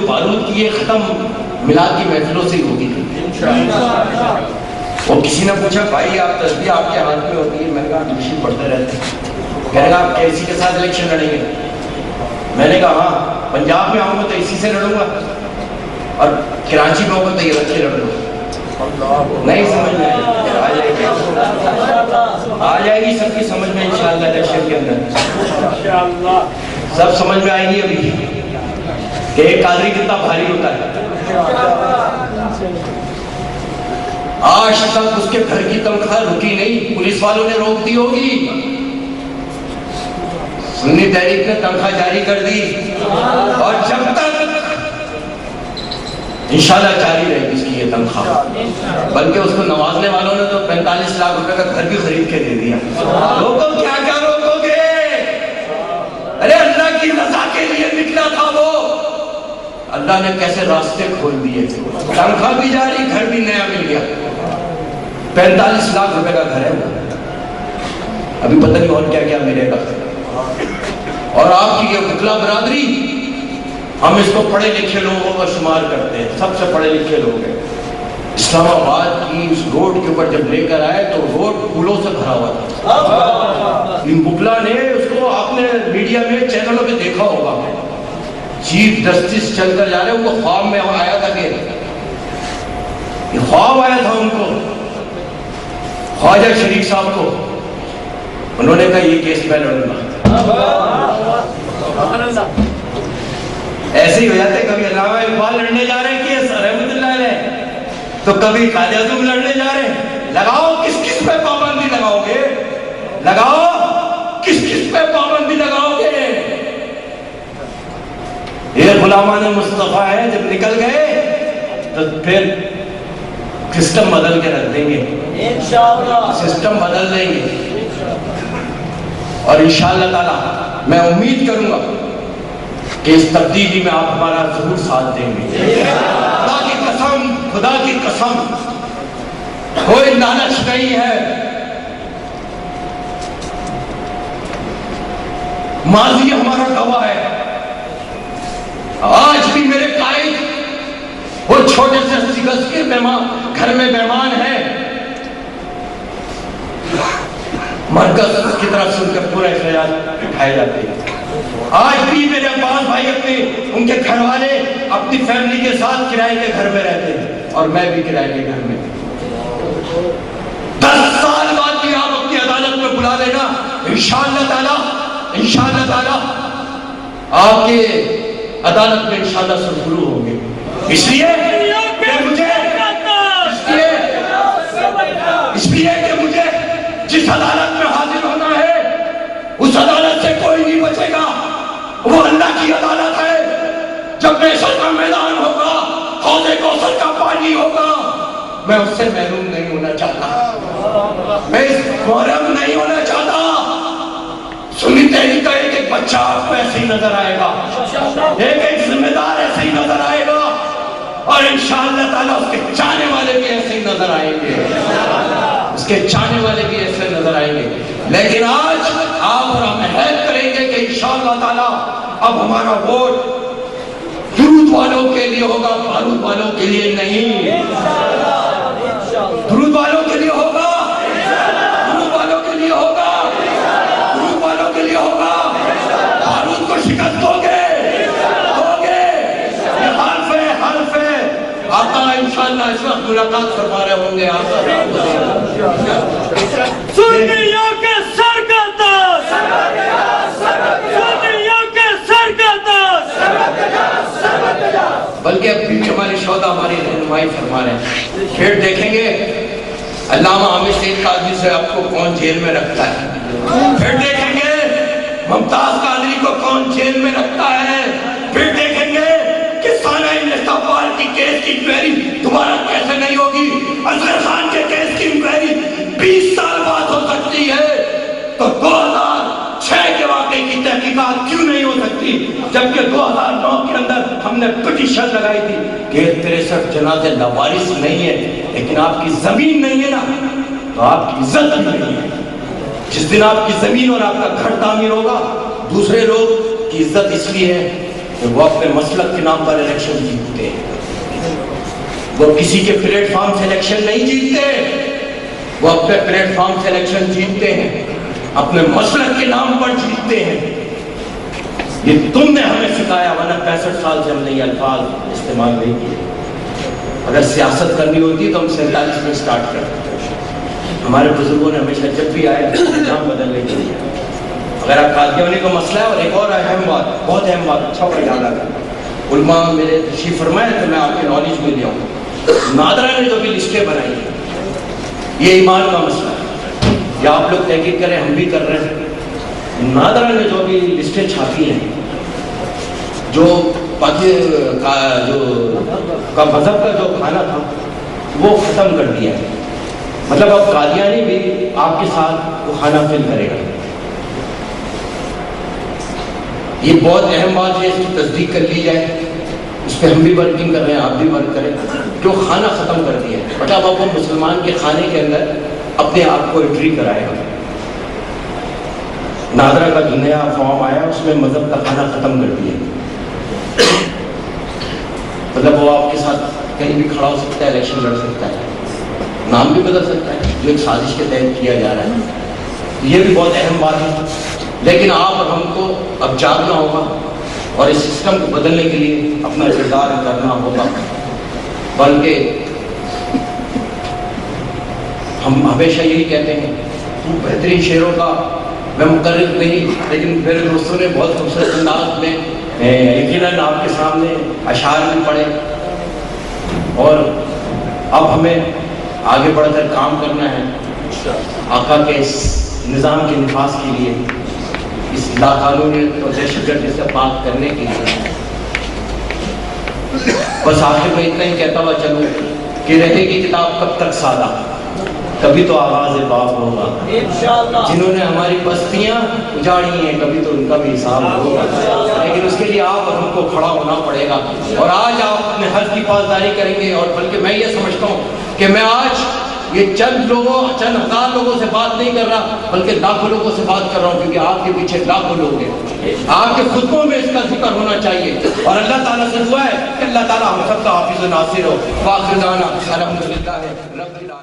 بارود کی یہ ختم میلاد کی محفلوں سے ہی ہوگی. اور کسی نے پوچھا بھائی آپ تسبیح آپ کے ہاتھ میں ہوتی ہے؟ میں نے کہا ہمیشہ پڑھتے رہتے ہیں. کہنے لگا آپ کیسی کے ساتھ الیکشن لڑیں گے؟ میں نے کہا ہاں پنجاب میں آؤں گا تو اسی سے لڑوں گا اور کراچی میں ہوگا تو یہ رکھ کے لڑوں گا. نہیں سمجھ میں آ جائے گی سب کی سمجھ میں انشاءاللہ الیکشن کے اندر سب سمجھ میں آئے گی ابھی کہ ایک قادری کتنا بھاری ہوتا ہے. آج تک اس کے گھر کی تنخواہ رکی نہیں, پولیس والوں نے روک دی ہوگی, سنی تحریک نے تنخواہ جاری کر دی اور جب تک انشاءاللہ جاری رہے گی اس کی یہ تنخواہ. بلکہ اس کو نوازنے والوں نے تو 45 لاکھ روپے کا گھر بھی خرید کے دے دیا. روکو کیا کیا روکو گے؟ ارے اللہ کی رضا کے لیے نکلا تھا وہ, اللہ نے کیسے راستے کھول دیے. تنخواہ بھی جاری, گھر بھی نیا مل گیا. 45 لاکھ روپے کا گھر ہے وہ, ابھی پتہ نہیں اور کیا کیا ملے گا. اور آپ کی یہ بکلا برادری, ہم اس کو پڑھے لکھے لوگوں کا شمار کرتے ہیں, سب سے پڑھے لکھے لوگ ہیں. اسلام آباد کی اس روڈ کے اوپر جب لے کر آئے تو روڈ پھولوں سے بھرا ہوا تھا. ان بکلا نے اس کو, آپ نے میڈیا میں چینلوں پہ دیکھا ہوگا, چیف جسٹس چل کر جا رہے ہیں, ان کو خواب میں آیا تھا کہ یہ خواب آیا تھا ان کو, خواجہ شریف صاحب کو. انہوں نے کہا یہ کیس میں لڑوں گا. ایسے ہی ہو جاتے, کبھی علامہ اقبال لڑنے جا رہے ہیں کیس رحمت اللہ علیہ, تو کبھی قائد اعظم لڑنے جا رہے ہیں. لگاؤ کس کس پہ پابندی لگاؤ گے, لگاؤ کس کس پہ پابندی لگاؤ گے. یہ غلامان مصطفیٰ ہے, جب نکل گئے تو پھر سسٹم بدل کے رکھ دیں گے, سسٹم بدل دیں گے. اور انشاءاللہ تعالی میں امید کروں گا کہ اس تبدیلی میں آپ ہمارا ضرور ساتھ دیں گے. خدا کی قسم, خدا کی قسم, کوئی لالچ نہیں ہے. ماضی ہمارا گواہ ہے. آج بھی میرے قائد وہ چھوٹے سے 80 گز کے گھر میں مہمان ہے, مرکز کی طرف سے ان کے پورے اخراجات اٹھائے جاتے ہیں. آج بھی میرے عباس بھائی اپنے, ان کے گھر والے اپنی فیملی کے ساتھ کرائے کے گھر میں رہتے ہیں, اور میں بھی کرائے کے گھر میں. 10 سال بعد بھی آپ اپنی عدالت میں بلا لینا, انشاءاللہ تعالی آپ کے عدالت میں انشاءاللہ سرخرو ہوں گے. اس لیے کہ مجھے جس عدالت میں حاضر ہونا ہے اس عدالت سے کوئی نہیں بچے گا. وہ اللہ کی عدالت ہے. جب محشر کا میدان ہوگا, حوض کوثر کا پانی ہوگا, میں اس سے محروم نہیں ہونا چاہتا, میں اس محرم نہیں ہونا چاہتا. سنی تحریک کا ایک ایک بچہ آپ کو ایسے ہی نظر آئے گا, ایک ایک ذمہ دار ایسے ہی نظر آئے گا, اور انشاءاللہ تعالیٰ اس کے چاہنے والے بھی ایسے ہی نظر آئیں گے, اس کے چاہنے والے بھی ایسے نظر آئیں گے. لیکن آج آپ اور ہم عہد کریں گے کہ انشاءاللہ تعالیٰ اب ہمارا ووٹ درود والوں کے لیے ہوگا, بارود والوں کے لیے نہیں. درود والوں کے لیے ہوگا, درود والوں کے لیے ہوگا, درود والوں کے لیے ہوگا. بارود کو شکست دو گے, یہ حلف ہے. آقا انشاءاللہ اس وقت ملاقات فرما رہے ہوں گے. سنیوں کے سر کا تاج, سنیوں کے سر کا تاج. بلکہ اب بھی ہمارے شہداء ہماری رہنمائی فرما رہے ہیں. پھر دیکھیں گے علامہ عامر سید قادری سے آپ کو کون جیل میں رکھتا ہے, پھر دیکھیں گے ممتاز قادری کو کون جیل میں رکھتا ہے, پھر دیکھیں گے کہ سانحہ استقبال کی کیس کی انکوائری دوبارہ کیسے نہیں ہوگی, اصغر خان کے کیس کی انکوائری 20 سال بعد ہو سکتی ہے, تو 2006 کے واقعے کی تحقیقات کیوں نہیں ہو سکتی, جبکہ 2009 کے اندر ہم نے پٹیشن لگائی تھی کہ 63 جنازے لاوارث نہیں ہے, لیکن آپ کی زمین نہیں ہے نا, تو آپ کی عزت بھی نہیں ہے. جس دن آپ کی زمین اور آپ کا گھر تعمیر ہوگا, دوسرے لوگ کی عزت اس لیے ہے کہ وہ اپنے مسلک کے نام پر الیکشن جیتتے ہیں. وہ کسی کے پلیٹ فارم سے الیکشن نہیں جیتتے, وہ اپنے پلیٹ فارم سے الیکشن جیتتے ہیں, اپنے مسلک کے نام پر جیتتے ہیں. یہ تم نے ہمیں سکھایا, ورنہ 65 سال سے ہم نے یہ الفاظ استعمال نہیں کیے. اگر سیاست کرنی ہوتی تو ہم 47 میں سٹارٹ کرتے. ہمارے بزرگوں نے ہمیشہ جب بھی آئے نام بدلنے کے لیے. اگر آپ قادیانی کا مسئلہ ہے, اور ایک اور اہم بات, بہت اہم بات, اچھا پر یاد آ گیا, علماء میرے تشریف فرمائے تو میں آپ کے نالج میں لیا ہوں. نادرا نے جو بھی لسٹیں بنائی ہیں, یہ ایمان کا مسئلہ ہے, یا آپ لوگ تحقیق کریں, ہم بھی کر رہے ہیں. نادرا نے جو بھی لسٹیں چھاپی ہیں, جو مذہب کا جو کھانا تھا وہ ختم کر دیا ہے. مطلب اب قادیانی بھی آپ کے ساتھ وہ کھانا فل کرے گا. یہ بہت اہم بات ہے, اس کی تصدیق کر لی جائے. اس پہ ہم بھی ورکنگ کر رہے ہیں, آپ بھی ورک کریں, جو کھانا ختم کر دیا ہے. مطلب اب وہ مسلمان کے کھانے کے اندر اپنے آپ کو انٹری کرائے گا. نادرا کا جو نیا فارم آیا اس میں مذہب کا کھانا ختم کر دیا. مطلب وہ آپ کے ساتھ کہیں بھی کھڑا ہو سکتا ہے, الیکشن لڑ سکتا ہے, نام بھی بدل سکتا ہے, جو ایک سازش کے تحت کیا جا رہا ہے. یہ بھی بہت اہم بات ہے. لیکن آپ اور ہم کو اب جاگنا ہوگا اور اس سسٹم کو بدلنے کے لیے اپنا کردار کرنا ہوگا. بلکہ ہم ہمیشہ یہی کہتے ہیں, بہترین شعروں کا میں مقرر نہیں, لیکن میرے دوستوں نے بہت خوبصورت انداز میں یقیناً آپ کے سامنے اشعار بھی پڑھے. اور اب ہمیں آگے بڑھ کر کام کرنا ہے آقا کے اس نظام کے نفاذ کے لیے, اس لاقانونیت اور دہشت گردی سے پاک کرنے کے لیے. بس آخر میں اتنا ہی کہتا ہوا چلوں کہ رہے گی کتاب کب تک سادہ, کبھی تو آغاز باب ہوگا. جنہوں نے ہماری بستیاں اجاڑی ہیں, کبھی تو ان کا بھی حساب ہوگا. لیکن اس کے لیے آپ اور ہم کو کھڑا ہونا پڑے گا. اور آج آپ اپنے حق کی پاسداری کریں گے. اور بلکہ میں یہ سمجھتا ہوں کہ میں آج یہ چند ہزار لوگوں سے بات نہیں کر رہا, بلکہ لاکھوں لوگوں سے بات کر رہا ہوں, کیونکہ آپ کے پیچھے لاکھوں لوگ ہیں. آپ کے خطبوں میں اس کا ذکر ہونا چاہیے. اور اللہ تعالیٰ سے دعا ہے کہ اللہ تعالیٰ ہم سب کا حافظ و ناصر ہو. واخر دعوانا الحمدللہ رب العالمین.